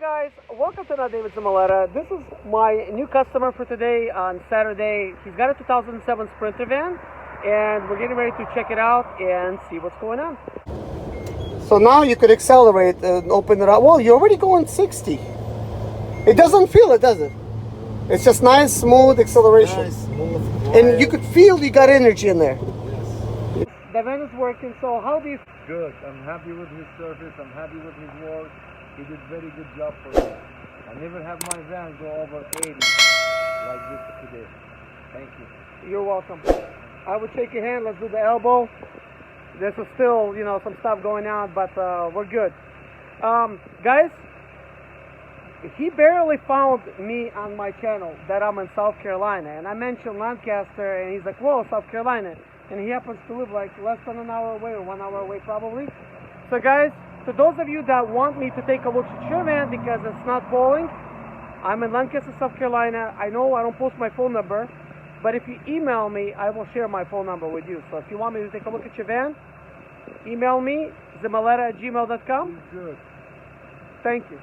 Guys, welcome to Serge Zimaleta. This is my new customer for today on Saturday. He's got a 2007 Sprinter van and we're getting ready to check it out and see what's going on. So now you could accelerate and open it up. Well, you're already going 60. It doesn't feel it, does it? It's just nice, smooth acceleration. Nice, smooth, and you could feel you got energy in there. Yes. The van is working, so how do you feel? Good. I'm happy with his service. I'm happy with his work. He did very good job for me. I never have my van go over 80 like this today. Thank you. You're welcome. I would shake your hand. Let's do the elbow. There's still, some stuff going on, but we're good. Guys, he barely found me on my channel that I'm in South Carolina, and I mentioned Lancaster, and he's like, whoa, South Carolina. And he happens to live like less than an hour away, or 1 hour away probably. So guys, to those of you that want me to take a look at your van because it's not polling, I'm in Lancaster, South Carolina. I know I don't post my phone number, but if you email me, I will share my phone number with you. So if you want me to take a look at your van, email me, zimaleta@gmail.com. Good. Thank you.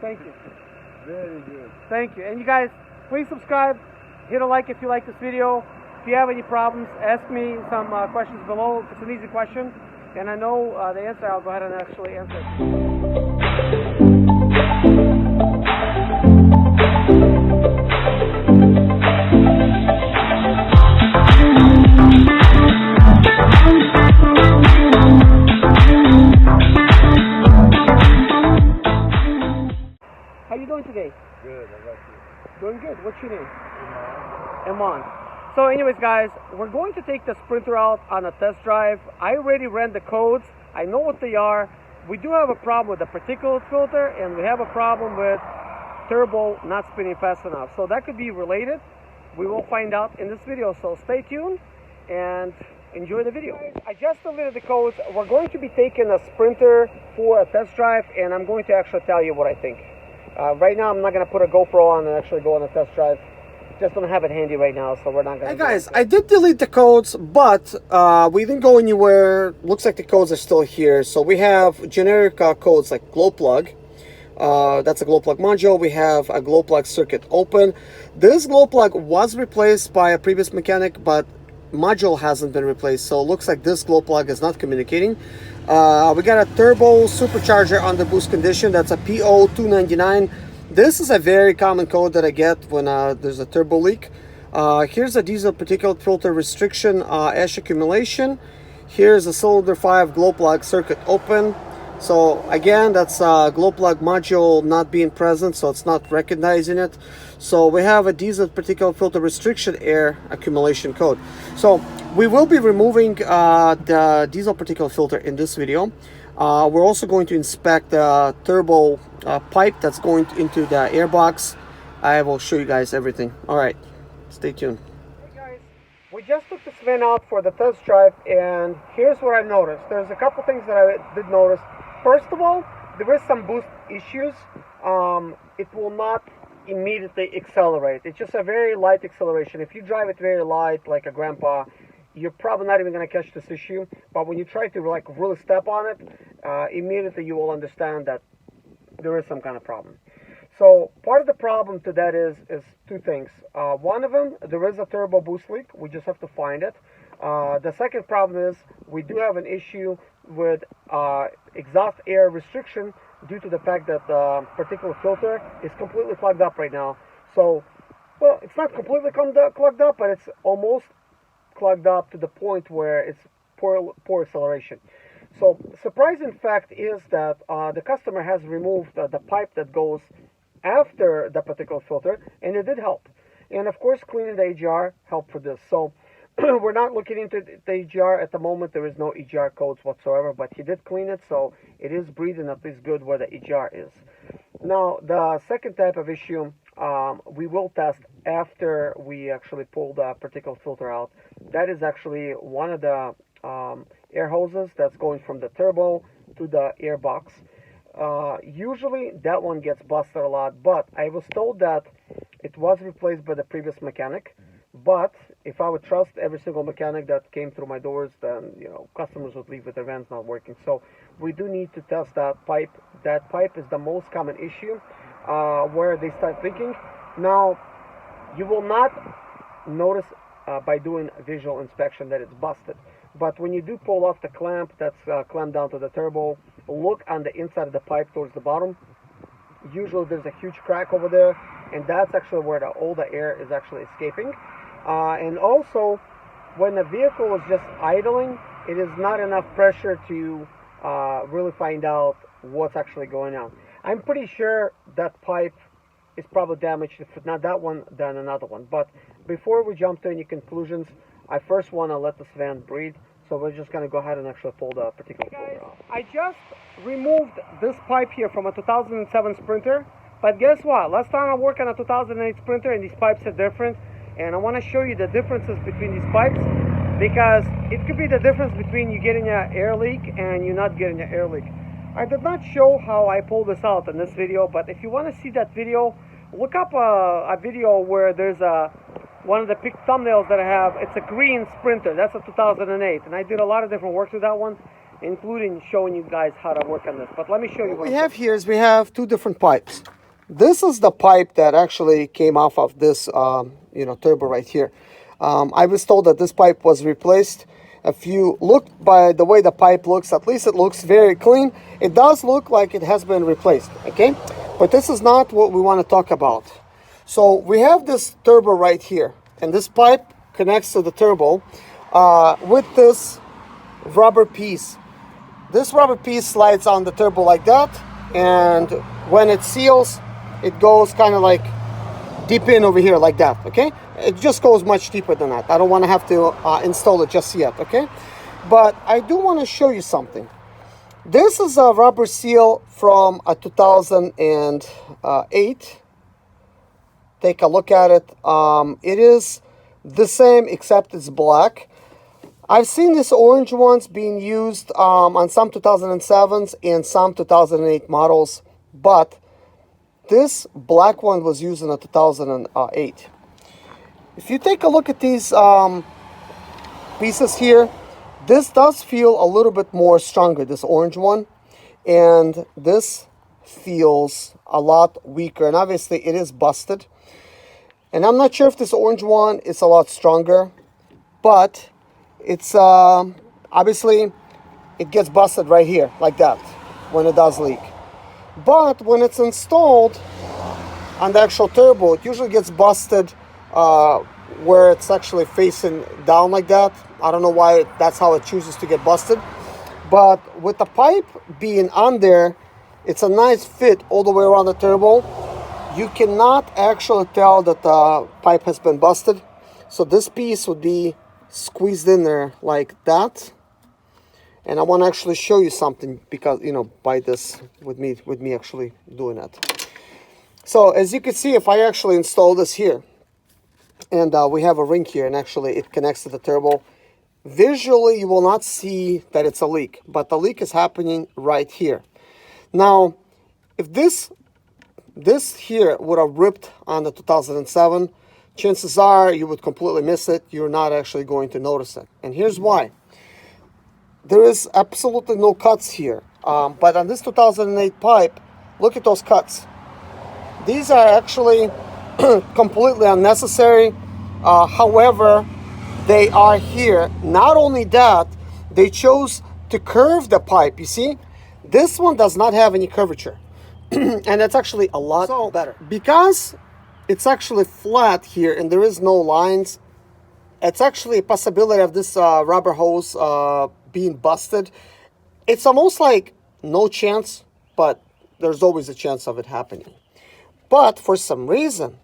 Very good. Thank you. And you guys, please subscribe, hit a like if you like this video. If you have any problems, ask me some questions below. If it's an easy question and I know the answer, I'll go ahead and actually answer it. How you doing today? Good. I got you. Doing good. What's your name? Iman. So anyways, guys, we're going to take the Sprinter out on a test drive. I already ran the codes. I know what they are. We do have a problem with the particulate filter, and we have a problem with turbo not spinning fast enough. So that could be related. We will find out in this video. So stay tuned and enjoy the video. I just deleted the codes. We're going to be taking a Sprinter for a test drive, and I'm going to actually tell you what I think. Right now, I'm not going to put a GoPro on and actually go on a test drive. Just don't have it handy right now, so we're not going to. Hey guys, I did delete the codes, but we didn't go anywhere. Looks like the codes are still here. So we have generic codes like glow plug. That's a glow plug module. We have a glow plug circuit open. This glow plug was replaced by a previous mechanic, but module hasn't been replaced. So it looks like this glow plug is not communicating. We got a turbo supercharger on the boost condition. That's a PO299. This is a very common code that I get when there's a turbo leak. Here's a diesel particulate filter restriction ash accumulation. Here's a cylinder 5 glow plug circuit open. So again, that's a glow plug module not being present, so it's not recognizing it. So we have a diesel particulate filter restriction air accumulation code. So we will be removing the diesel particulate filter in this video. We're also going to inspect the turbo pipe that's going into the airbox. I will show you guys everything. All right, stay tuned. Hey guys, we just took this van out for the test drive, and here's what I noticed. There's a couple things that I did notice. First of all, there is some boost issues. It will not immediately accelerate. It's just a very light acceleration. If you drive it very light, like a grandpa, you're probably not even going to catch this issue. But when you try to really step on it, immediately you will understand that there is some kind of problem. So part of the problem to that is two things. One of them, there is a turbo boost leak. We just have to find it. The second problem is we do have an issue with exhaust air restriction due to the fact that the particulate filter is completely clogged up right now. So, well, it's not completely clogged up, but it's almost clogged up to the point where it's poor acceleration. So surprising fact is that the customer has removed the pipe that goes after the particulate filter, and it did help. And of course, cleaning the EGR helped for this. So we're not looking into the EGR at the moment. There is no EGR codes whatsoever, but he did clean it, so it is breathing at least good where the EGR is. Now, the second type of issue we will test after we actually pull the particulate filter out. That is actually one of the air hoses that's going from the turbo to the airbox. Usually that one gets busted a lot, but I was told that it was replaced by the previous mechanic. But if I would trust every single mechanic that came through my doors, then customers would leave with their vans not working. So we do need to test that pipe. That pipe is the most common issue. where they start leaking. Now, you will not notice by doing visual inspection that it's busted. But when you do pull off the clamp that's clamped down to the turbo, look on the inside of the pipe towards the bottom. Usually there's a huge crack over there, and that's actually where all the air is actually escaping. And also, when the vehicle is just idling, it is not enough pressure to really find out what's actually going on. I'm pretty sure that pipe is probably damaged. If not that one, then another one. But before we jump to any conclusions, I first want to let this van breathe. So we're just going to go ahead and actually pull the particular folder off. I just removed this pipe here from a 2007 Sprinter. But guess what? Last time I worked on a 2008 Sprinter, and these pipes are different. And I want to show you the differences between these pipes, because it could be the difference between you getting an air leak and you not getting an air leak. I did not show how I pulled this out in this video, but if you want to see that video, look up a video where there's one of the pick thumbnails that I have. It's a green Sprinter. That's a 2008, and I did a lot of different work with that one, including showing you guys how to work on this. But let me show you what we have here. Is we have two different pipes. This is the pipe that actually came off of this turbo right here. I was told that this pipe was replaced. If you look by the way the pipe looks, at least it looks very clean. It does look like it has been replaced, okay? But this is not what we want to talk about. So we have this turbo right here, and this pipe connects to the turbo with this rubber piece. This rubber piece slides on the turbo like that, and when it seals, it goes kind of like deep in over here like that, okay? It just goes much deeper than that. I don't want to have to install it just yet, okay? But I do want to show you something. This is a rubber seal from a 2008. Take a look at it. It is the same except it's black. I've seen these orange ones being used on some 2007s and some 2008 models, but this black one was used in a 2008. If you take a look at these pieces here, this does feel a little bit more stronger, this orange one, and this feels a lot weaker, and obviously it is busted. And I'm not sure if this orange one is a lot stronger, but it's obviously it gets busted right here like that when it does leak. But when it's installed on the actual turbo, it usually gets busted where it's actually facing down like that. I don't know why that's how it chooses to get busted. But with the pipe being on there, it's a nice fit all the way around the turbo. You cannot actually tell that the pipe has been busted. So this piece would be squeezed in there like that. And I want to actually show you something, because by this with me actually doing that. So as you can see, if I actually install this here, and we have a ring here, and actually it connects to the turbo, visually you will not see that it's a leak, but the leak is happening right here. Now, if this here would have ripped on the 2007, chances are you would completely miss it. You're not actually going to notice it. And here's why. There is absolutely no cuts here. But on this 2008 pipe, look at those cuts. These are actually completely unnecessary. However, they are here. Not only that, they chose to curve the pipe. You see, this one does not have any curvature. And it's actually a lot better. Because it's actually flat here and there is no lines, it's actually a possibility of this rubber hose being busted. It's almost like no chance, but there's always a chance of it happening. But for some reason,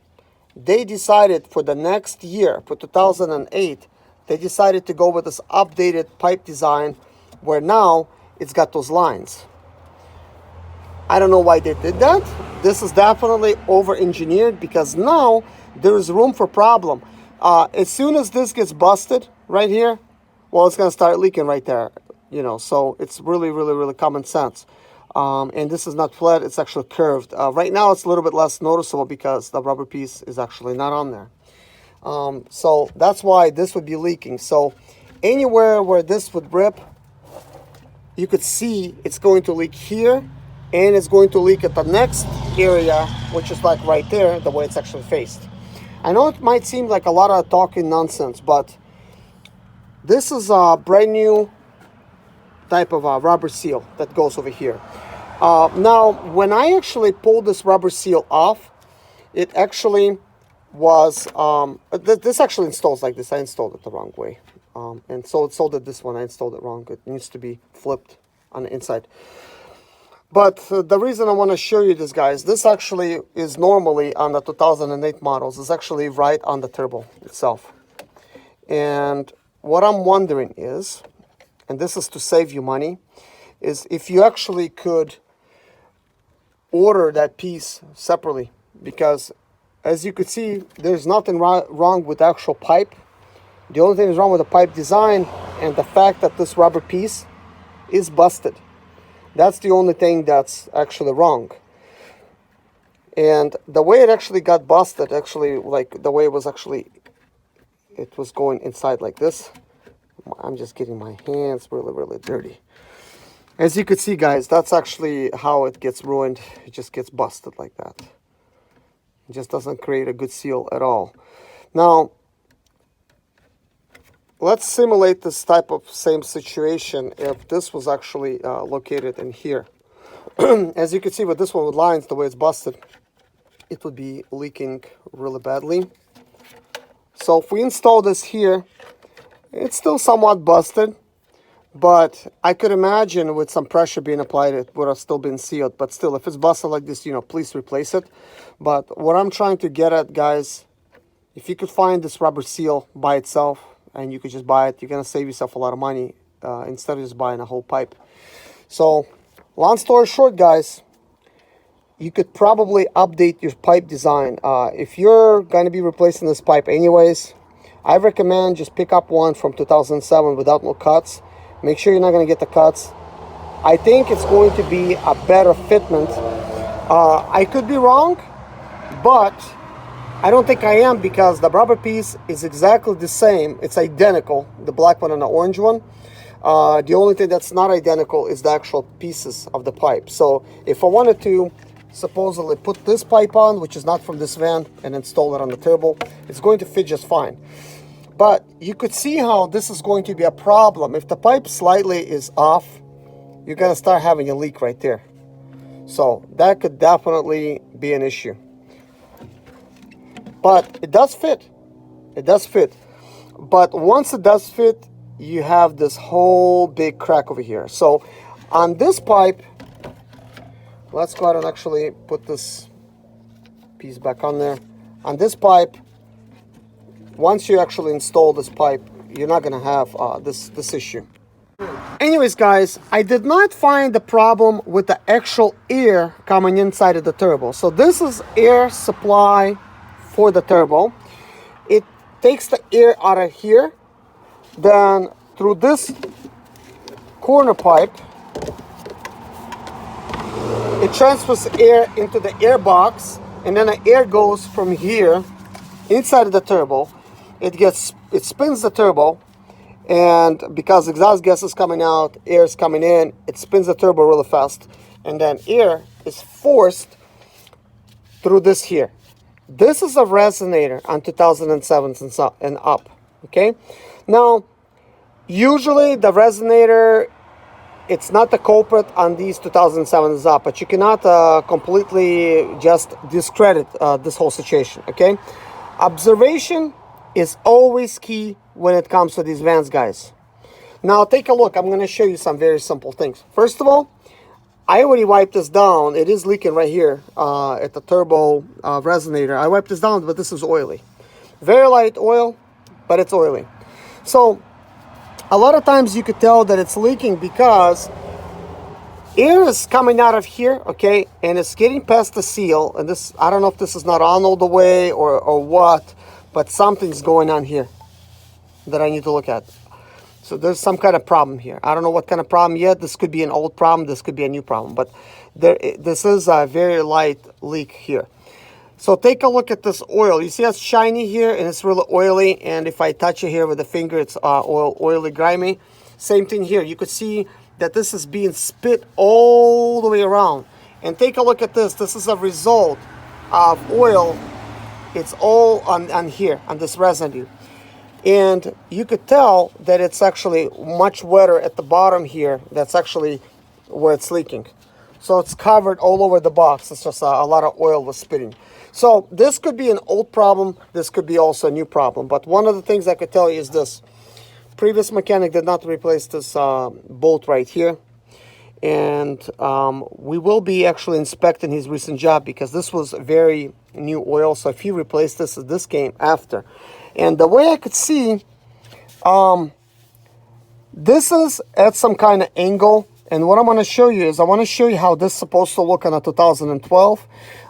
they decided for the next year, for 2008, they decided to go with this updated pipe design where now it's got those lines. I don't know why they did that. This is definitely over-engineered, because now there is room for problem. As soon as this gets busted right here, well, it's going to start leaking right there, so it's really, really, really common sense. And this is not flat, it's actually curved. Right now it's a little bit less noticeable because the rubber piece is actually not on there. So that's why this would be leaking. So anywhere where this would rip, you could see it's going to leak here and it's going to leak at the next area, which is like right there, the way it's actually faced. I know it might seem like a lot of talking nonsense, but this is a brand new type of a rubber seal that goes over here. Now, when I actually pulled this rubber seal off, it actually was, this actually installs like this. I installed it the wrong way. And so did this one. I installed it wrong. It needs to be flipped on the inside. But the reason I want to show you this, guys, this actually is normally on the 2008 models. It's actually right on the turbo itself. And what I'm wondering is, and this is to save you money, is if you actually could order that piece separately. Because as you could see, there's nothing wrong with the actual pipe. The only thing is wrong with the pipe design and the fact that this rubber piece is busted. That's the only thing that's actually wrong. And the way it actually got busted, actually, like the way it was actually, it was going inside like this. I'm just getting my hands really, really dirty. As you could see, guys, that's actually how it gets ruined. It just gets busted like that. It just doesn't create a good seal at all. Now, let's simulate this type of same situation if this was actually located in here. As you can see with this one with lines, the way it's busted, it would be leaking really badly. So if we install this here, it's still somewhat busted, but I could imagine with some pressure being applied, it would have still been sealed. But still, if it's busted like this, you know, please replace it. But what I'm trying to get at, guys, if you could find this rubber seal by itself, and you could just buy it, you're going to save yourself a lot of money instead of just buying a whole pipe. So, long story short, guys, you could probably update your pipe design. If you're going to be replacing this pipe anyways, I recommend just pick up one from 2007 without no cuts. Make sure you're not going to get the cuts. I think it's going to be a better fitment. I could be wrong, but I don't think I am, because the rubber piece is exactly the same. It's identical, the black one and the orange one. The only thing that's not identical is the actual pieces of the pipe. So if I wanted to supposedly put this pipe on, which is not from this van, and install it on the turbo, it's going to fit just fine. But you could see how this is going to be a problem. If the pipe slightly is off, you're going to start having a leak right there. So that could definitely be an issue. But it does fit. It does fit. But once it does fit, you have this whole big crack over here. So on this pipe, let's go ahead and actually put this piece back on there. On this pipe, once you actually install this pipe, you're not going to have this issue. Anyways, guys, I did not find the problem with the actual air coming inside of the turbo. So this is air supply for the turbo. It takes the air out of here, then through this corner pipe, it transfers air into the air box, and then the air goes from here inside of the turbo. It spins the turbo, and because exhaust gas is coming out, air is coming in, it spins the turbo really fast, and then air is forced through this here. This is a resonator on 2007s and up, okay? Now, usually the resonator, it's not the culprit on these 2007s up, but you cannot completely just discredit this whole situation, okay? Observation is always key when it comes to these vans, guys. Now, take a look. I'm going to show you some very simple things. First of all, I already wiped this down. It is leaking right here at the turbo resonator. I wiped this down, but this is oily. Very light oil, but it's oily. So a lot of times you could tell that it's leaking because air is coming out of here, okay, and it's getting past the seal. And this, I don't know if this is not on all the way or what, but something's going on here that I need to look at. So there's some kind of problem here. I don't know what kind of problem yet. This could be an old problem. This could be a new problem. But this is a very light leak here. So take a look at this oil. You see it's shiny here and it's really oily. And if I touch it here with a finger, it's oily, grimy. Same thing here. You could see that this is being spit all the way around. And take a look at this. This is a result of oil. It's all on here, on this residue. And you could tell that it's actually much wetter at the bottom here. That's actually where it's leaking. So it's covered all over the box. It's just a lot of oil was spitting. So this could be an old problem. This could be also a new problem. But one of the things I could tell you is this. Previous mechanic did not replace this bolt right here. And we will be actually inspecting his recent job because this was very new oil. So if he replaced this came after. And the way I could see, this is at some kind of angle. And what I'm going to show you is I want to show you how this is supposed to look on a 2012,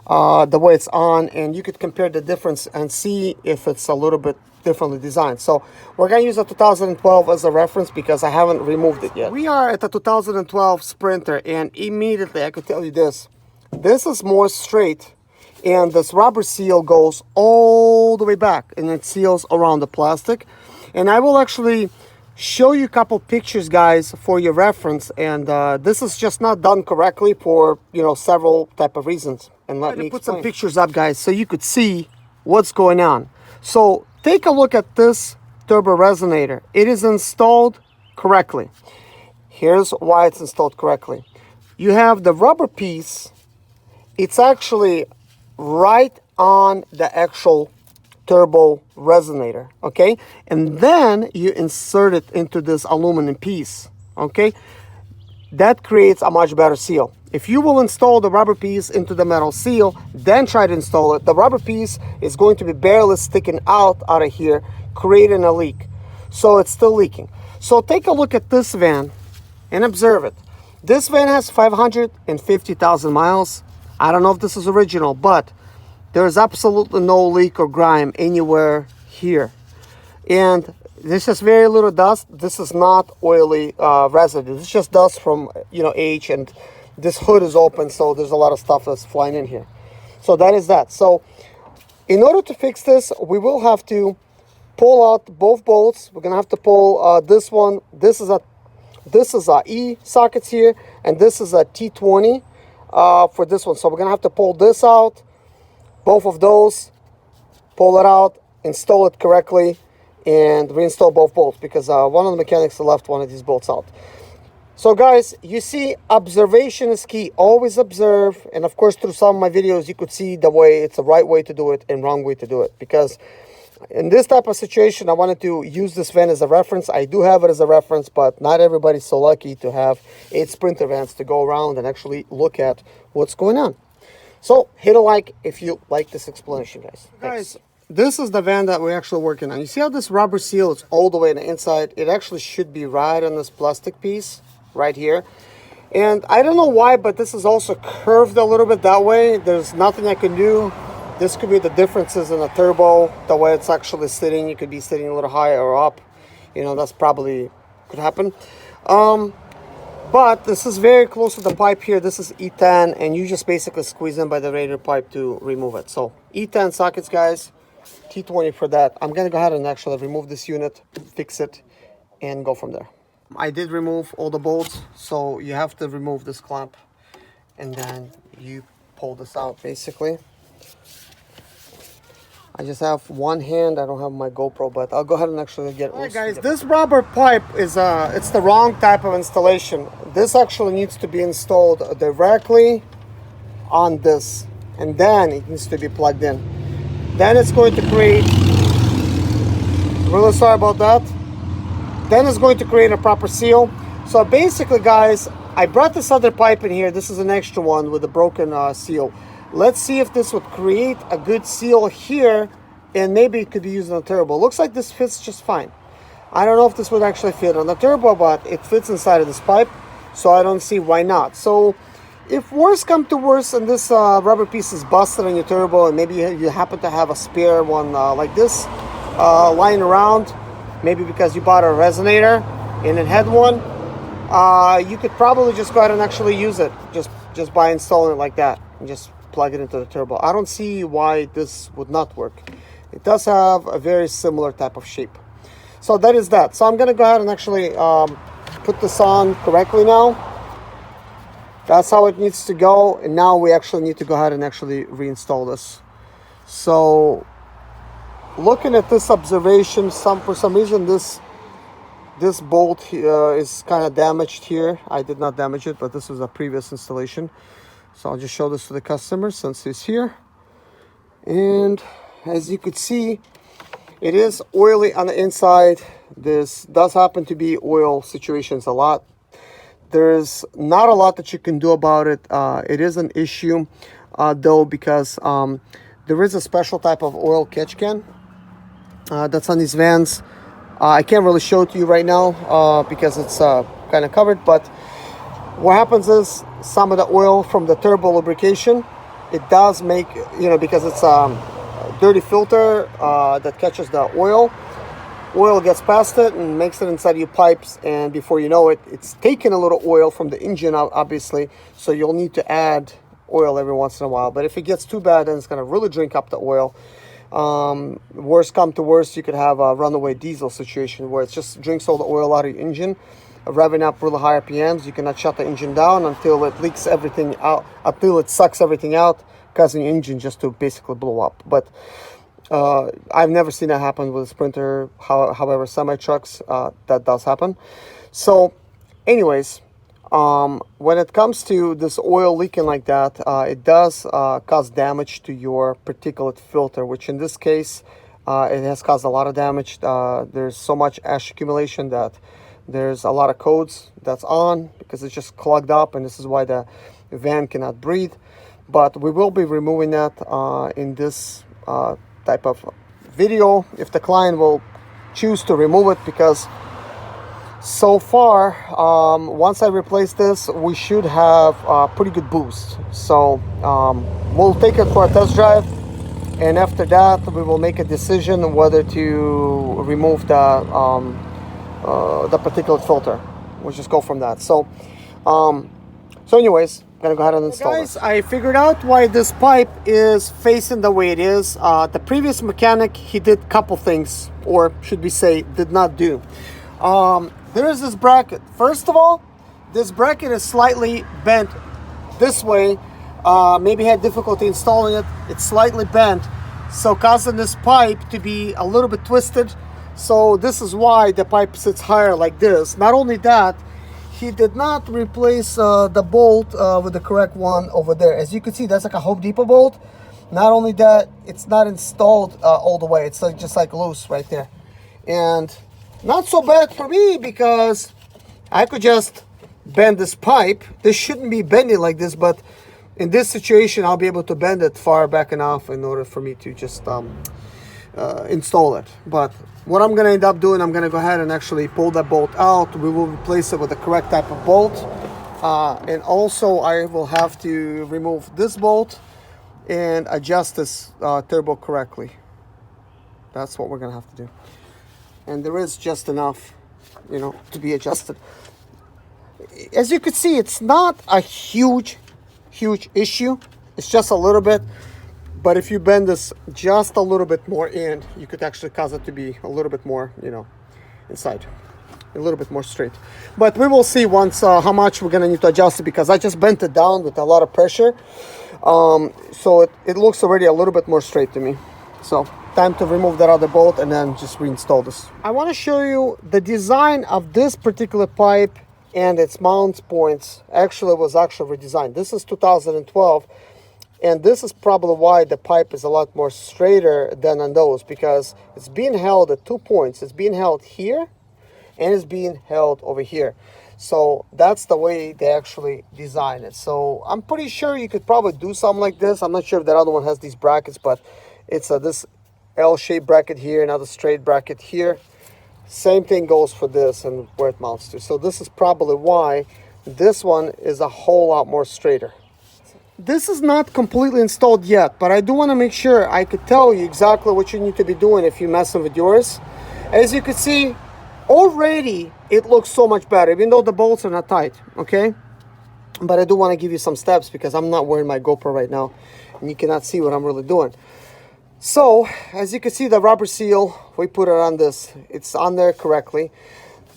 the way it's on. And you could compare the difference and see if it's a little bit differently designed. So we're going to use a 2012 as a reference because I haven't removed it yet. We are at the 2012 Sprinter, and immediately I could tell you this. This is more straight. And this rubber seal goes all the way back and it seals around the plastic. And I will actually show you a couple pictures, guys, for your reference. And this is just not done correctly for, you know, several type of reasons. And let me put some pictures up, guys, so you could see what's going on. So take a look at this turbo resonator. It is installed correctly. Here's why it's installed correctly. You have the rubber piece. It's actually right on the actual turbo resonator, okay? And then you insert it into this aluminum piece, okay? That creates a much better seal. If you will install the rubber piece into the metal seal, then try to install it, the rubber piece is going to be barely sticking out of here, creating a leak. So it's still leaking. So take a look at this van and observe it. This van has 550,000 miles. I don't know if this is original, but there's absolutely no leak or grime anywhere here. And this is very little dust. This is not oily residue. It's just dust from, you know, age, and this hood is open, so there's a lot of stuff that's flying in here. So that is that. So in order to fix this, we will have to pull out both bolts. We're gonna have to pull this one. This is a E sockets here, and this is a T20 for this one. So we're gonna have to pull this out, both of those, pull it out, install it correctly, and reinstall both bolts because one of the mechanics left one of these bolts out. So guys, you see, observation is key. Always observe. And of course, through some of my videos, you could see the way it's the right way to do it and wrong way to do it. Because in this type of situation, I wanted to use this van as a reference. I do have it as a reference, but not everybody's so lucky to have 8 Sprinter vans to go around and actually look at what's going on. So hit a like if you like this explanation, guys. Thanks. Guys, this is the van that we're actually working on. You see how this rubber seal is all the way on the inside? It actually should be right on this plastic piece right here. And I don't know why, but this is also curved a little bit that way. There's nothing I can do. This could be the differences in the turbo, the way it's actually sitting. You could be sitting a little higher or up. You know, that's probably could happen. But this is very close to the pipe here. This is E10, and you just basically squeeze in by the radiator pipe to remove it. So E10 sockets, guys, T20 for that. I'm gonna go ahead and actually remove this unit, fix it, and go from there. I did remove all the bolts, so you have to remove this clamp, and then you pull this out basically. I just have one hand. I don't have my GoPro, but I'll go ahead and actually get it. Alright guys, this rubber pipe is it's the wrong type of installation. This actually needs to be installed directly on this, and then it needs to be plugged in. Then it's going to create, really sorry about that. Then it's going to create a proper seal. So basically, guys, I brought this other pipe in here. This is an extra one with a broken seal. Let's see if this would create a good seal here, and maybe it could be used on the turbo. Looks like this fits just fine. I don't know if this would actually fit on the turbo, but it fits inside of this pipe, so I don't see why not. So if worse come to worse and this rubber piece is busted on your turbo, and maybe you happen to have a spare one like this lying around, maybe because you bought a resonator and it had one, you could probably just go ahead and actually use it just by installing it like that and just plug it into the turbo. I don't see why this would not work. It does have a very similar type of shape. So that is that. So I'm gonna go ahead and actually put this on correctly now. That's how it needs to go. And now we actually need to go ahead and actually reinstall this. So looking at this observation, for some reason this bolt is kind of damaged here. I did not damage it, but this was a previous installation. So I'll just show this to the customer since he's here. And as you could see, it is oily on the inside. This does happen to be oil situations a lot. There's not a lot that you can do about it. It is an issue though, because there is a special type of oil catch can that's on these vans. I can't really show it to you right now because it's kind of covered, but what happens is some of the oil from the turbo lubrication, it does make, you know, because it's a dirty filter that catches the oil gets past it and makes it inside your pipes, and before you know it, it's taking a little oil from the engine out, obviously, so you'll need to add oil every once in a while. But if it gets too bad, then it's going to really drink up the oil. Worst come to worst, you could have a runaway diesel situation where it just drinks all the oil out of your engine, revving up really high RPMs. You cannot shut the engine down until it leaks everything out, until it sucks everything out, causing your engine just to basically blow up. But I've never seen that happen with a Sprinter. However, semi-trucks, that does happen. So anyways, when it comes to this oil leaking like that, it does cause damage to your particulate filter, which in this case, it has caused a lot of damage. There's so much ash accumulation that there's a lot of codes that's on because it's just clogged up, and this is why the van cannot breathe. But we will be removing that in this type of video if the client will choose to remove it, because so far once I replace this, we should have a pretty good boost. So we'll take it for a test drive, and after that we will make a decision whether to remove the particulate filter. We'll just go from that. So anyways, I'm gonna go ahead and install this. Guys, I figured out why this pipe is facing the way it is. The previous mechanic, he did a couple things, or should we say did not do. There is this bracket. First of all, this bracket is slightly bent this way. Maybe had difficulty installing it. It's slightly bent, so causing this pipe to be a little bit twisted. So this is why the pipe sits higher like this. Not only that, he did not replace the bolt with the correct one over there. As you can see, that's like a Home Depot bolt. Not only that, it's not installed all the way. It's like just like loose right there. And not so bad for me, because I could just bend this pipe. This shouldn't be bending like this, but in this situation, I'll be able to bend it far back enough in order for me to just install it. But what I'm going to end up doing, I'm going to go ahead and actually pull that bolt out. We will replace it with the correct type of bolt. And also I will have to remove this bolt and adjust this turbo correctly. That's what we're going to have to do. And there is just enough, you know, to be adjusted. As you can see, it's not a huge issue. It's just a little bit. But if you bend this just a little bit more in, you could actually cause it to be a little bit more, you know, inside, a little bit more straight. But we will see once how much we're gonna need to adjust it, because I just bent it down with a lot of pressure. So it looks already a little bit more straight to me. So time to remove that other bolt and then just reinstall this. I want to show you the design of this particular pipe, and its mount points was actually redesigned. This is 2012. And this is probably why the pipe is a lot more straighter than on those, because it's being held at 2 points. It's being held here, and it's being held over here. So that's the way they actually design it. So I'm pretty sure you could probably do something like this. I'm not sure if that other one has these brackets, but it's this L-shaped bracket here, another straight bracket here. Same thing goes for this and where it mounts to. So this is probably why this one is a whole lot more straighter. This is not completely installed yet, but I do want to make sure I could tell you exactly what you need to be doing if you're messing with yours. As you can see, already it looks so much better, even though the bolts are not tight, okay? But I do want to give you some steps, because I'm not wearing my GoPro right now, and you cannot see what I'm really doing. So, as you can see, the rubber seal, we put it on this. It's on there correctly.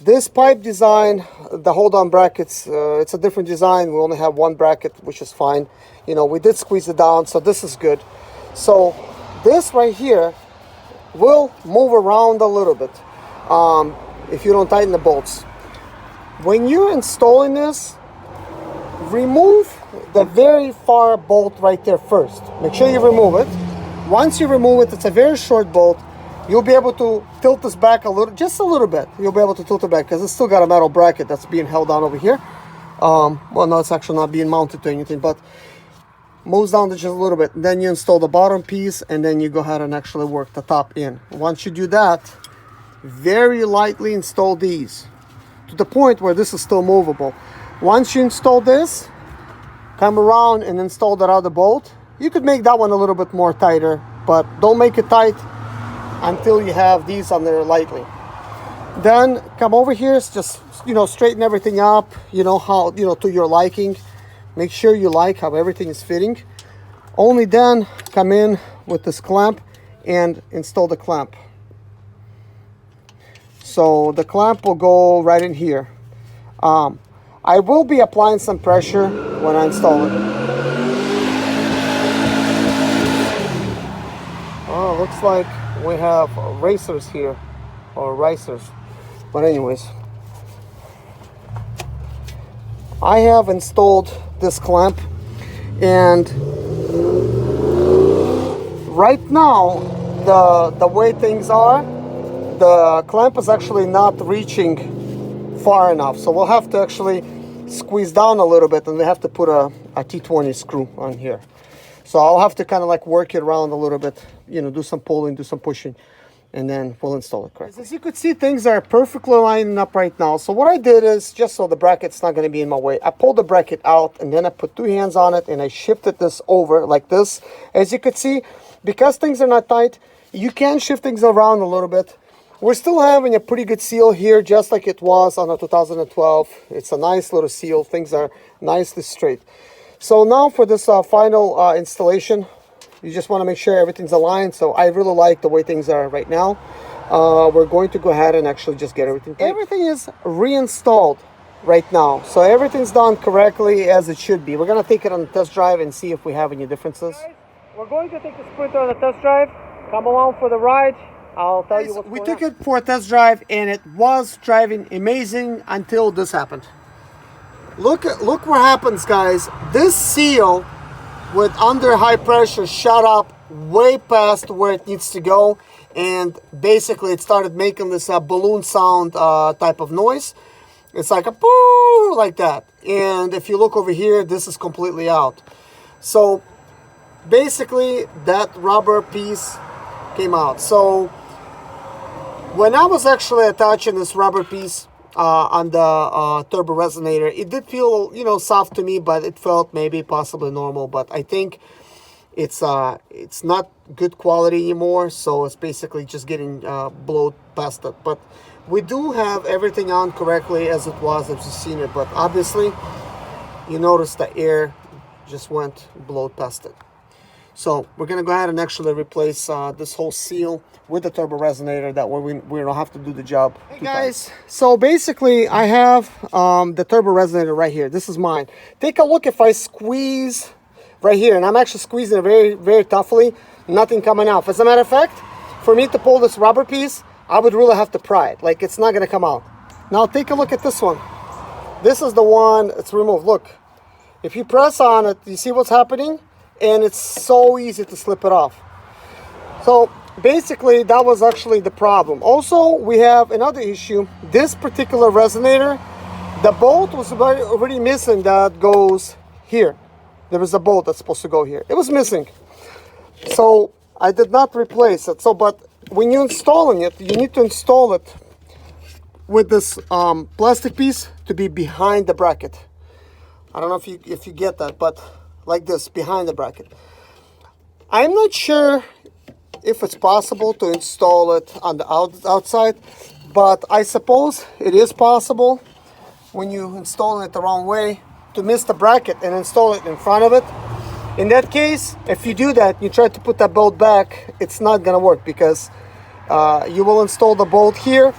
This pipe design, the hold-on brackets, it's a different design. We only have one bracket, which is fine. You know, we did squeeze it down, so this is good. So this right here will move around a little bit if you don't tighten the bolts. When you're installing this, remove the very far bolt right there first. Make sure you remove it. Once you remove it, it's a very short bolt. You'll be able to tilt this back a little, just a little bit. You'll be able to tilt it back because it's still got a metal bracket that's being held down over here. Well, no, it's actually not being mounted to anything, but moves down just a little bit. Then you install the bottom piece, and then you go ahead and actually work the top in. Once you do that, very lightly install these to the point where this is still movable. Once you install this, come around and install that other bolt. You could make that one a little bit more tighter, but don't make it tight until you have these on there lightly. Then come over here, just, you know, straighten everything up, you know, how, you know, to your liking. Make sure you like how everything is fitting. Only then come in with this clamp and install the clamp. So the clamp will go right in here. I will be applying some pressure when I install it. Oh, looks like we have racers here, or racers. But anyways, I have installed this clamp, and right now the way things are, the clamp is actually not reaching far enough, so we'll have to actually squeeze down a little bit, and we have to put a T20 screw on here. So I'll have to kind of like work it around a little bit, you know, do some pulling, do some pushing, and then we'll install it correctly. As you can see, things are perfectly lining up right now. So what I did is, just so the bracket's not going to be in my way, I pulled the bracket out, and then I put 2 hands on it, and I shifted this over like this. As you can see, because things are not tight, you can shift things around a little bit. We're still having a pretty good seal here, just like it was on the 2012. It's a nice little seal. Things are nicely straight. So now for this final installation, you just want to make sure everything's aligned. So I really like the way things are right now. We're going to go ahead and actually just get everything tight. Everything is reinstalled right now. So everything's done correctly as it should be. We're going to take it on the test drive and see if we have any differences. We're going to take the Sprinter on the test drive. Come along for the ride. I'll tell you what's going on. We took it for a test drive, and it was driving amazing until this happened. Look what happens, guys. This seal with under high pressure shot up way past where it needs to go, and basically it started making this balloon sound type of noise. It's like a boo, like that. And if you look over here, this is completely out. So basically that rubber piece came out. So when I was actually attaching this rubber piece on the turbo resonator, it did feel, you know, soft to me, but it felt maybe possibly normal. But I think it's not good quality anymore, so it's basically just getting blown past it. But we do have everything on correctly as it was, as you've seen it. But obviously, you notice the air just went blown past it. So we're gonna go ahead and actually replace this whole seal with the turbo resonator. That way we don't have to do the job. Hey guys, so basically I have the turbo resonator right here. This is mine. Take a look. If I squeeze right here, and I'm actually squeezing it very, very toughly, nothing coming out. As a matter of fact, for me to pull this rubber piece, I would really have to pry it. Like, it's not gonna come out. Now take a look at this one. This is the one that's removed. Look, if you press on it, you see what's happening? And it's so easy to slip it off. So basically that was actually the problem. Also, we have another issue. This particular resonator, the bolt was already missing that goes here. There was a bolt that's supposed to go here. It was missing. So I did not replace it. So, but when you're installing it, you need to install it with this plastic piece to be behind the bracket. I don't know if you get that, but like this, behind the bracket. I'm not sure if it's possible to install it on the outside, but I suppose it is possible when you install it the wrong way to miss the bracket and install it in front of it. In that case, if you do that, you try to put that bolt back, it's not gonna work, because you will install the bolt here,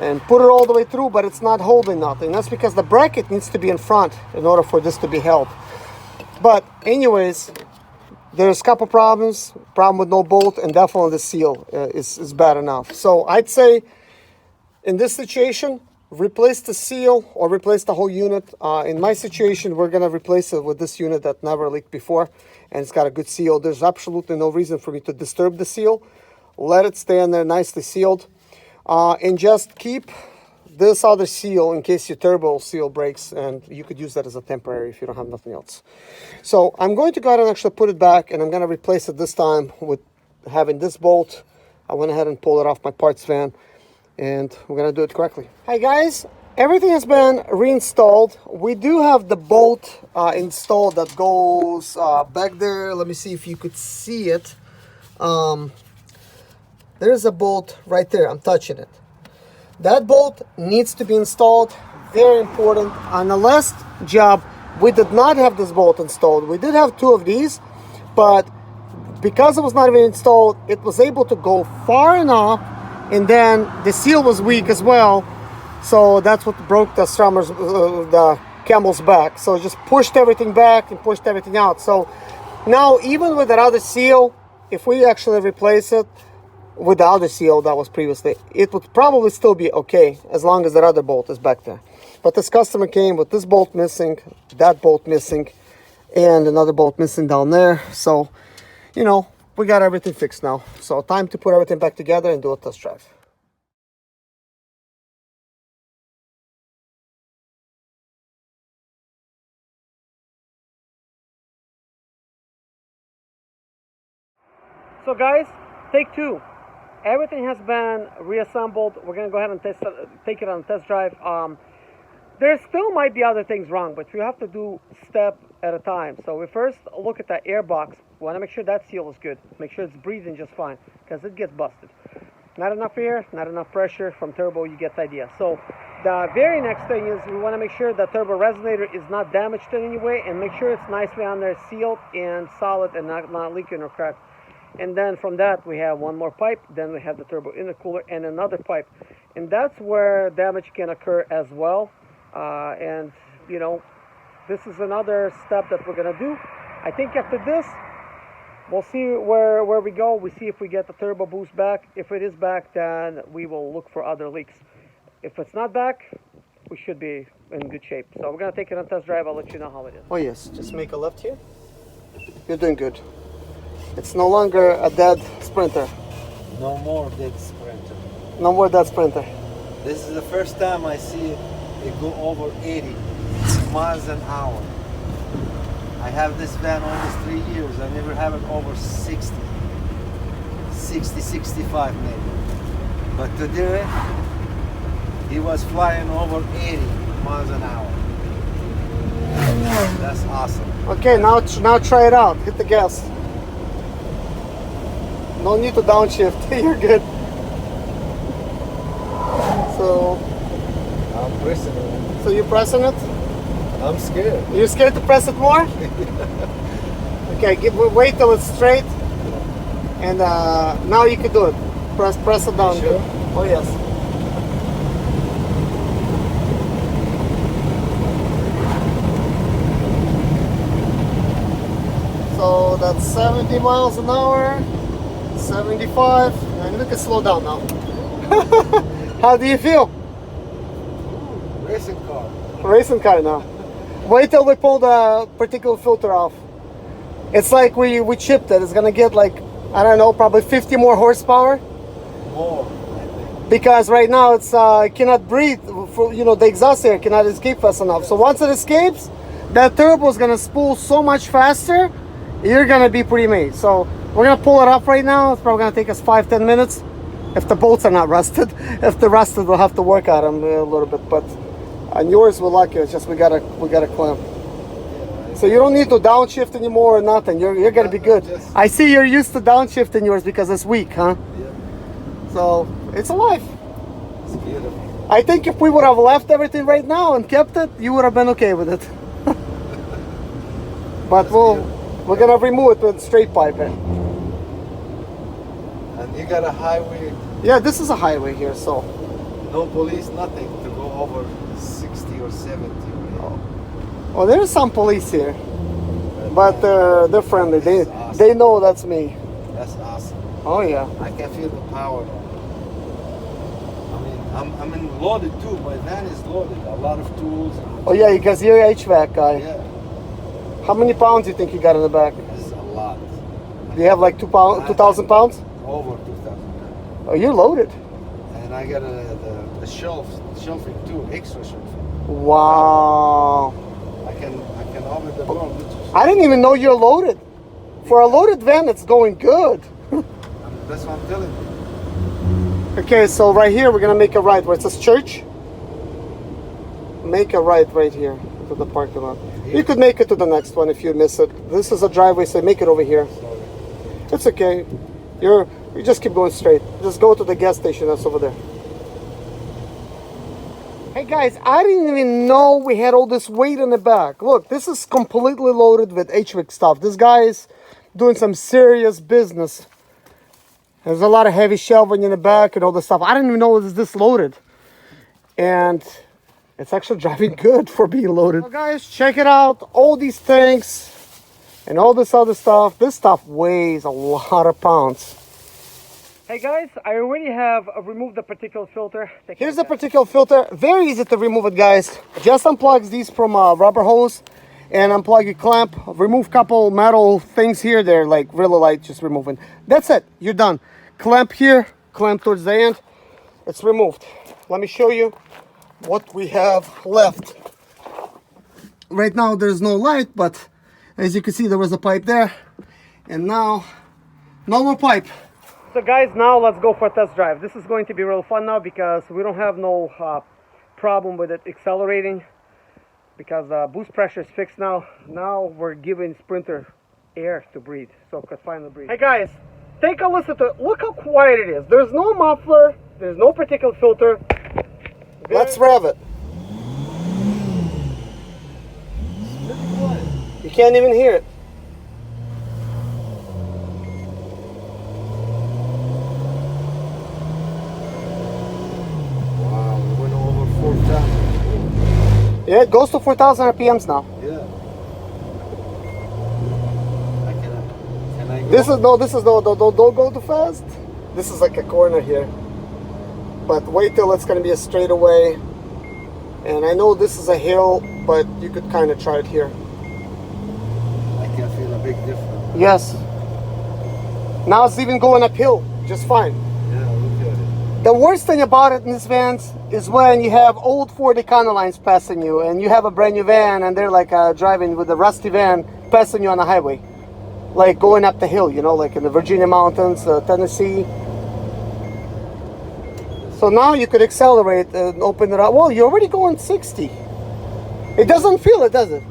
and put it all the way through, but it's not holding nothing. That's because the bracket needs to be in front in order for this to be held. But anyways, there's a couple problems. Problem with no bolt, and definitely the seal is bad enough. So I'd say in this situation, replace the seal or replace the whole unit. In my situation, we're gonna replace it with this unit that never leaked before, and it's got a good seal. There's absolutely no reason for me to disturb the seal. Let it stay in there nicely sealed. And just keep this other seal in case your turbo seal breaks, and you could use that as a temporary if you don't have nothing else. So I'm going to go ahead and actually put it back, and I'm going to replace it this time with having this bolt. I went ahead and pulled it off my parts van, and we're going to do it correctly. Hi guys, everything has been reinstalled. We do have the bolt installed that goes back there. Let me see if you could see it. There's a bolt right there. I'm touching it. That bolt needs to be installed. Very important. On the last job, we did not have this bolt installed. We did have two of these, but because it was not even installed, it was able to go far enough, and then the seal was weak as well. So that's what broke the the camel's back. So it just pushed everything back and pushed everything out. So now even with that other seal, if we actually replace it with the other seal that was previously, it would probably still be okay as long as that other bolt is back there. But this customer came with this bolt missing, that bolt missing, and another bolt missing down there. So, you know, we got everything fixed now. So time to put everything back together and do a test drive. So guys, take two. Everything has been reassembled. We're going to go ahead and take it on a test drive. There still might be other things wrong, but we have to do step at a time. So we first look at that air box. We want to make sure that seal is good. Make sure it's breathing just fine, because it gets busted. Not enough air, not enough pressure from turbo, you get the idea. So the very next thing is we want to make sure the turbo resonator is not damaged in any way, and make sure it's nicely on there, sealed and solid and not leaking or cracked. And then from that we have one more pipe, then we have the turbo intercooler and another pipe, and that's where damage can occur as well. And you know, this is another step that we're gonna do. I think after this we'll see where we go. We see if we get the turbo boost back. If it is back, then we will look for other leaks. If it's not back, we should be in good shape. So we're gonna take it on test drive. I'll let you know how it is. Oh yes, just make a left here. You're doing good. It's no longer a dead Sprinter. No more dead Sprinter. No more dead Sprinter. This is the first time I see it go over 80 miles an hour. I have this van almost 3 years. I never have it over 60, 65 maybe. But today, he was flying over 80 miles an hour. That's awesome. Okay, now try it out. Hit the gas. No need to downshift. You're good. So I'm pressing it. So you're pressing it? I'm scared. You're scared to press it more? Okay, wait till it's straight. And now you can do it. Press it down. You sure? Oh yes. So that's 70 miles an hour, 75, and we can slow down now. How do you feel? Racing car. Racing car now. Wait till we pull the particulate filter off. It's like we chipped it. It's gonna get like, I don't know, probably 50 more horsepower. More, I think. Because right now it's it cannot breathe. You know, the exhaust air cannot escape fast enough. So once it escapes, that turbo is gonna spool so much faster. You're gonna be pretty amazed. So we're gonna pull it off right now. It's probably gonna take us 5-10 minutes. If the bolts are not rusted. If they're rusted, we'll have to work on them a little bit. But on yours, we're lucky. It's just we gotta clamp. So you don't need to downshift anymore or nothing. You're gonna be good. I see you're used to downshifting yours because it's weak, huh? Yeah. So it's alive. It's beautiful. I think if we would have left everything right now and kept it, you would have been okay with it. But we're gonna remove it with straight pipe. And you got a highway. Yeah, this is a highway here, so No police, nothing to go over 60 or 70. Oh, there's some police here, but they're friendly. They know that's me. That's awesome. Oh yeah. I can feel the power. I mean, I'm loaded too. My van is loaded. A lot of tools. Oh yeah, because you're a HVAC guy. Yeah. How many pounds do you think you got in the back? This is a lot. Do you have like 2,000 pounds? Over 2,000. Oh, you're loaded. And I got the shelving too, extra shelving. Wow. I can open the door. I didn't even know you're loaded. For a loaded van, it's going good. That's what I'm telling you. Okay, so right here we're gonna make a right where it says church. Make a right here to the parking lot. You could make it to the next one if you miss it. This is a driveway, so make it over here. Sorry. It's okay. You just keep going straight. Just go to the gas station that's over there. Hey guys, I didn't even know we had all this weight in the back. Look, this is completely loaded with HVAC stuff. This guy is doing some serious business. There's a lot of heavy shelving in the back and all this stuff. I didn't even know it was this loaded. And it's actually driving good for being loaded. Well, guys, check it out. All these things and all this other stuff. This stuff weighs a lot of pounds. Hey guys, I already have removed the particulate filter. Here's the particulate filter. Very easy to remove it, guys. Just unplug these from a rubber hose and unplug your clamp. Remove a couple metal things here. They're like really light, just removing. That's it. You're done. Clamp here, clamp towards the end. It's removed. Let me show you what we have left. Right now there's no light, but as you can see there was a pipe there. And now, no more pipe. So guys, now let's go for a test drive. This is going to be real fun now because we don't have no problem with it accelerating because boost pressure is fixed now. Now we're giving Sprinter air to breathe, so it could finally breathe. Hey guys, take a listen to it. Look how quiet it is. There's no muffler, there's no particulate filter. Let's rev it. You can't even hear it. Yeah, it goes to 4,000 RPMs now. Yeah. Can I go? This is no, don't go too fast. This is like a corner here. But wait till it's gonna be a straightaway. And I know this is a hill, but you could kind of try it here. I can feel a big difference. Yes. Now it's even going uphill, just fine. Yeah, look at it. The worst thing about it in these vans is when you have old Ford Econolines passing you and you have a brand new van and they're like driving with a rusty van passing you on the highway. Like going up the hill, you know, like in the Virginia mountains, Tennessee. So now you could accelerate and open it up. Well, you're already going 60. It doesn't feel it, does it?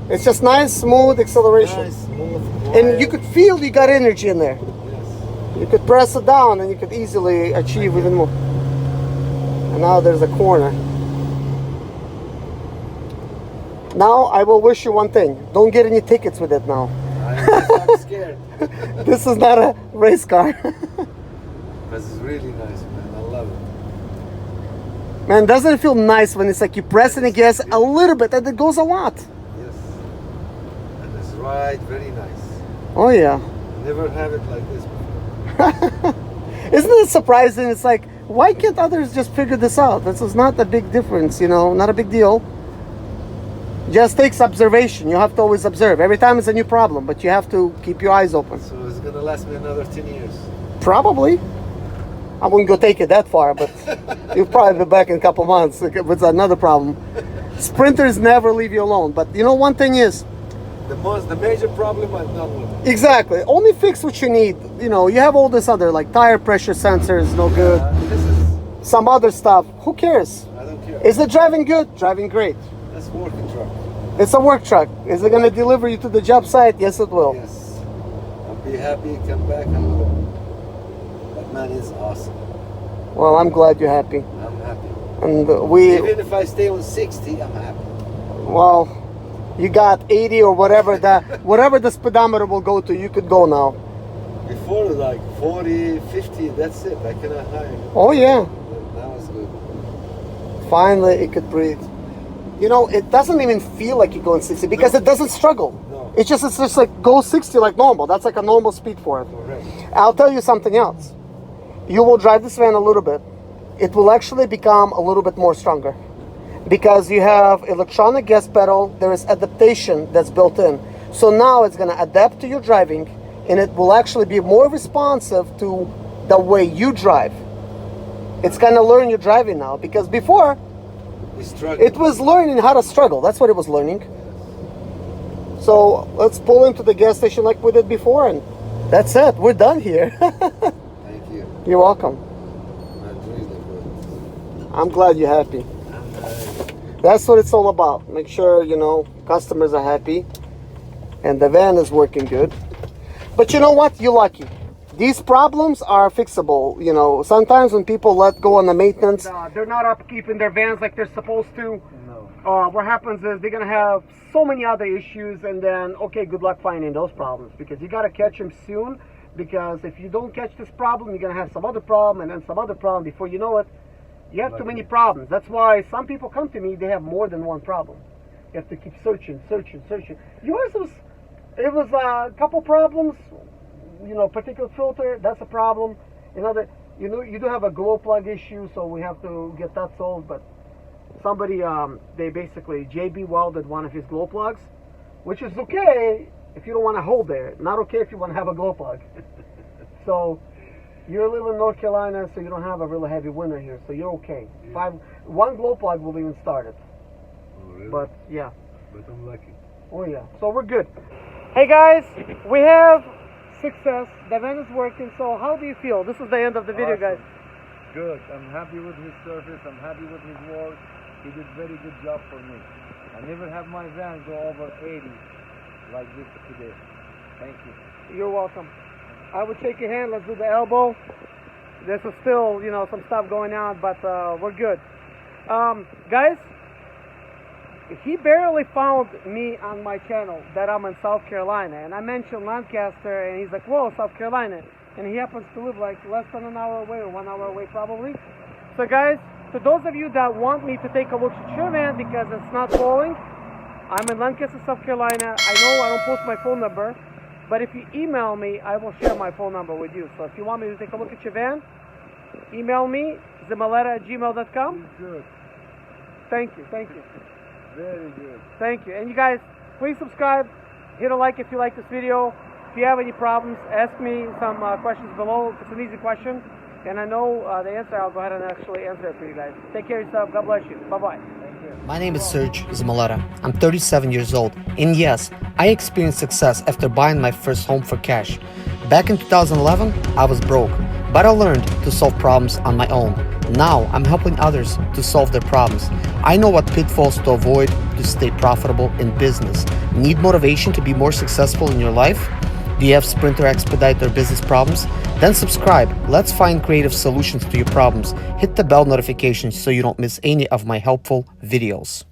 It's just nice, smooth acceleration. Nice, smooth, and you could feel you got energy in there. Yes. You could press it down and you could easily achieve even more. And now there's a corner. Now I will wish you one thing. Don't get any tickets with it now. I'm scared. This is not a race car. This is really nice, man. I love it. Man, doesn't it feel nice when it's like you pressing the gas a little bit and it goes a lot? Yes. And it's right, very nice. Oh yeah. Never have it like this before. Isn't it surprising? It's like, why can't others just figure this out? This is not a big difference, you know, not a big deal. Just takes observation. You have to always observe. Every time it's a new problem, but you have to keep your eyes open. So it's gonna last me another 10 years. Probably. I wouldn't go take it that far, but you'll probably be back in a couple months with another problem. Sprinters never leave you alone. But you know, one thing is, The major problem I'm done with. exactly. Only fix what you need. You know, you have all this other like tire pressure sensors, no good. This is, Some other stuff. Who cares? I don't care. Is it driving good? Driving great. That's working truck. It's a work truck. Is it going to deliver you to the job site? Yes, it will. Yes. I'll be happy, come back and go. That man is awesome. Well, I'm glad you're happy. I'm happy. And Even if I stay on 60, I'm happy. well, you got 80 or whatever the speedometer will go to, you could go now. Before like 40, 50, that's it. I cannot hire. Oh yeah. Now it's good. Finally, it could breathe. You know, it doesn't even feel like you're going 60 because it doesn't struggle. No. It's just like go 60 like normal. That's like a normal speed for it. Correct. I'll tell you something else. You will drive this van a little bit. It will actually become a little bit more stronger because you have electronic gas pedal. There is adaptation that's built in. So now it's going to adapt to your driving, and it will actually be more responsive to the way you drive. It's going to learn your driving now because before it was learning how to struggle. That's what it was learning. So let's pull into the gas station like we did before, and that's it. We're done here. Thank you. You're welcome. That's really good. I'm glad you're happy. That's what it's all about. Make sure, you know, customers are happy and the van is working good. But you know what? You're lucky. These problems are fixable. You know, sometimes when people let go on the maintenance, they're not upkeeping their vans like they're supposed to. No. What happens is they're going to have so many other issues, and then, okay, good luck finding those problems because you got to catch them soon. Because if you don't catch this problem, you're going to have some other problem and then some other problem. Before you know it, you have too many problems. That's why some people come to me, they have more than one problem. You have to keep searching. Yours was, it was a couple problems. You know, particulate filter, that's a problem. Another, you know, you do have a glow plug issue, so we have to get that solved. But somebody, they basically, JB welded one of his glow plugs, which is okay if you don't want to hold there. Not okay if you want to have a glow plug. So you're living in North Carolina, so you don't have a really heavy winter here, so you're okay. Yeah. One glow plug will even start it. Oh, really? But yeah. But I'm lucky. Oh yeah. So we're good. Hey guys, we have success. The van is working. So how do you feel? This is the end of the video, Awesome. guys. Good. I'm happy with his service. I'm happy with his work. He did very good job for me. I never have my van go over 80 like this today. Thank you. You're welcome. I would shake your hand. Let's do the elbow. This is still, you know, some stuff going on, but we're good. Guys, he barely found me on my channel that I'm in South Carolina, and I mentioned Lancaster, and he's like, whoa, South Carolina, and he happens to live like less than an hour away, or 1 hour away probably. So guys, to those of you that want me to take a look at your van because it's not falling, I'm in Lancaster, South Carolina. I know I don't post my phone number, but if you email me, I will share my phone number with you. So if you want me to take a look at your van, email me, zimaleta@gmail.com. Good. Thank you. Very good. Thank you. And you guys, please subscribe, hit a like if you like this video. If you have any problems, ask me some questions below. It's an easy question, and I know the answer. I'll go ahead and actually answer it for you guys. Take care of yourself. God bless you. Bye-bye. My name is Serge Zimaleta. I'm 37 years old, and yes, I experienced success after buying my first home for cash. Back in 2011, I was broke, but I learned to solve problems on my own. Now, I'm helping others to solve their problems. I know what pitfalls to avoid to stay profitable in business. Need motivation to be more successful in your life? Do you have Sprinter, Expedite, or business problems? Then subscribe. Let's find creative solutions to your problems. Hit the bell notification so you don't miss any of my helpful videos.